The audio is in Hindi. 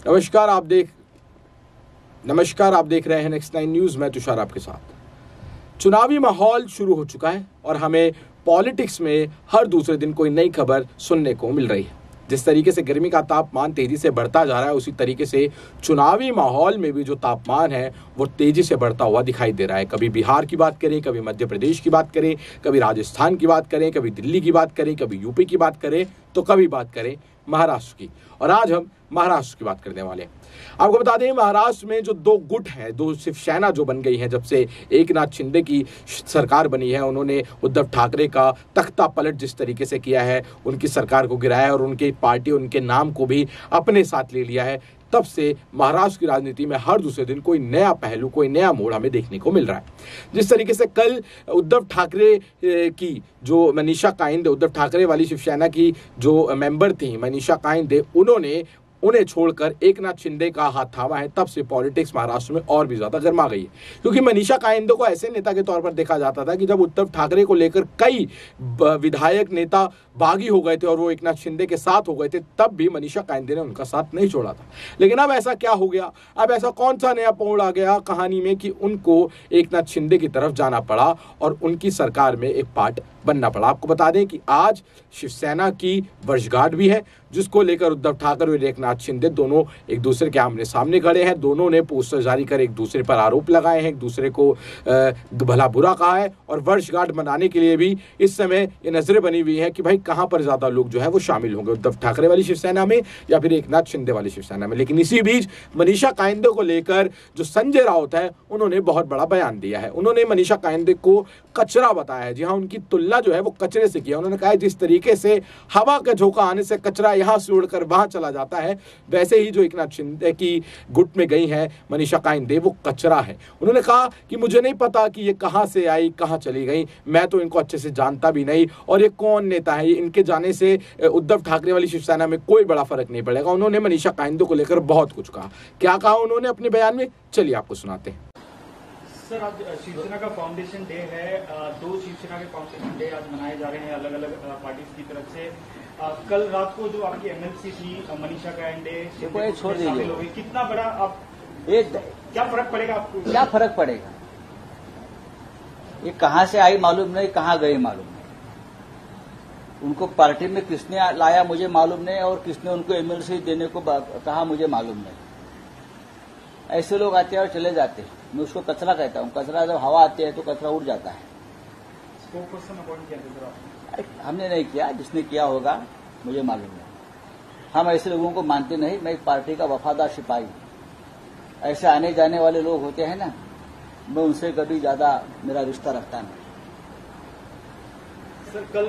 नमस्कार, आप देख रहे हैं नेक्स्ट 9 न्यूज। मैं तुषार आपके साथ। चुनावी माहौल शुरू हो चुका है और हमें पॉलिटिक्स में हर दूसरे दिन कोई नई खबर सुनने को मिल रही है। जिस तरीके से गर्मी का तापमान तेजी से बढ़ता जा रहा है, उसी तरीके से चुनावी माहौल में भी जो तापमान है वो तेजी से बढ़ता हुआ दिखाई दे रहा है। कभी बिहार की बात करें, कभी मध्य प्रदेश की बात करें, कभी राजस्थान की बात करें, कभी दिल्ली की बात करें, कभी यूपी की बात करें, तो कभी बात करें महाराष्ट्र की। और आज हम महाराष्ट्र की बात करने वाले हैं। आपको बता दें, महाराष्ट्र में जो दो गुट हैं, दो शिवसेना जो बन गई है जब से एकनाथ शिंदे की सरकार बनी है, उन्होंने उद्धव ठाकरे का तख्ता पलट जिस तरीके से किया है, उनकी सरकार को गिराया है और उनकी पार्टी, उनके नाम को भी अपने साथ ले लिया है, तब से महाराष्ट्र की राजनीति में हर दूसरे दिन कोई नया पहलू, कोई नया मोड़ हमें देखने को मिल रहा है। जिस तरीके से कल उद्धव ठाकरे की जो मनीषा कायंदे, उद्धव ठाकरे वाली शिवसेना की जो मेंबर थी मनीषा कायंदे, उन्हें छोड़कर एकनाथ शिंदे का हाथ थामा है, तब से पॉलिटिक्स महाराष्ट्र में और भी ज्यादा गर्मा गई है। क्योंकि मनीषा कायंदे को ऐसे नेता के तौर पर देखा जाता था कि जब उद्धव ठाकरे को लेकर कई विधायक नेता बागी हो गए थे और वो एकनाथ शिंदे के साथ हो गए थे, तब भी मनीषा कायंदे ने उनका साथ नहीं छोड़ा था। लेकिन अब ऐसा क्या हो गया, अब ऐसा कौन सा नया मोड़ आ गया कहानी में कि उनको एकनाथ शिंदे की तरफ जाना पड़ा और उनकी सरकार में एक पार्ट बनना पड़ा। आपको बता दें कि आज शिवसेना की वर्षगांठ भी है, जिसको लेकर उद्धव ठाकरे और एकनाथ शिंदे दोनों एक दूसरे के आमने सामने खड़े हैं। दोनों ने पोस्टर जारी कर एक दूसरे पर आरोप लगाए हैं, एक दूसरे को भला बुरा कहा है और वर्षगांठ मनाने के लिए भी इस समय ये नजरें बनी हुई है कि भाई कहां पर ज्यादा लोग जो है वो शामिल होंगे, उद्धव ठाकरे वाली शिवसेना में या फिर एकनाथ शिंदे वाली शिवसेना में। लेकिन इसी बीच मनीषा कायंदे को लेकर जो संजय राउत है, उन्होंने बहुत बड़ा बयान दिया है। उन्होंने मनीषा कायंदे को कचरा बताया है। जी हाँ, उनकी तुलना जो है वो कचरे से किया। उन्होंने कहा जिस तरीके से हवा का झोंका आने से कचरा यहां से उड़कर वहां चला जाता है, वैसे ही जो एकनाथ शिंदे की गुट में गई है मनीषा कायंदे, वो कचरा है। उन्होंने कहा कि मुझे नहीं पता कि ये कहां से आई, कहां चली गई, मैं तो इनको अच्छे से जानता भी नहीं, और ये कौन नेता है, इनके जाने से उद्धव ठाकरे वाली शिवसेना में कोई बड़ा फर्क नहीं पड़ेगा। उन्होंने मनीषा कायंदे को लेकर बहुत कुछ कहा। क्या कहा उन्होंने अपने बयान में, चलिए आपको सुनाते हैं। सर, आज शिवसेना का फाउंडेशन डे है। 2 शिवसेना के फाउंडेशन डे आज मनाए जा रहे हैं अलग अलग पार्टीज की तरफ से। कल रात को जो आपकी एमएलसी थी मनीषा कायंदे छोड़ दीजिए, कितना बड़ा आप क्या फर्क पड़ेगा आपको? क्या फर्क पड़ेगा? ये कहां से आई मालूम नहीं, कहां गई मालूम नहीं। उनको पार्टी में किसने लाया मुझे मालूम नहीं, और किसने उनको एमएलसी देने को कहा मुझे मालूम नहीं। ऐसे लोग आते हैं और चले जाते हैं। मैं उसको कचरा कहता हूं। कचरा जब हवा आती है तो कचरा उड़ जाता है। स्पोक्सपर्सन अपॉइंट किया था आपने? हमने नहीं किया, जिसने किया होगा मुझे मालूम नहीं। हम ऐसे लोगों को मानते नहीं। मैं पार्टी का वफादार सिपाही। ऐसे आने जाने वाले लोग होते हैं ना, मैं उनसे कभी ज्यादा मेरा रिश्ता रखता नहीं। सर, कल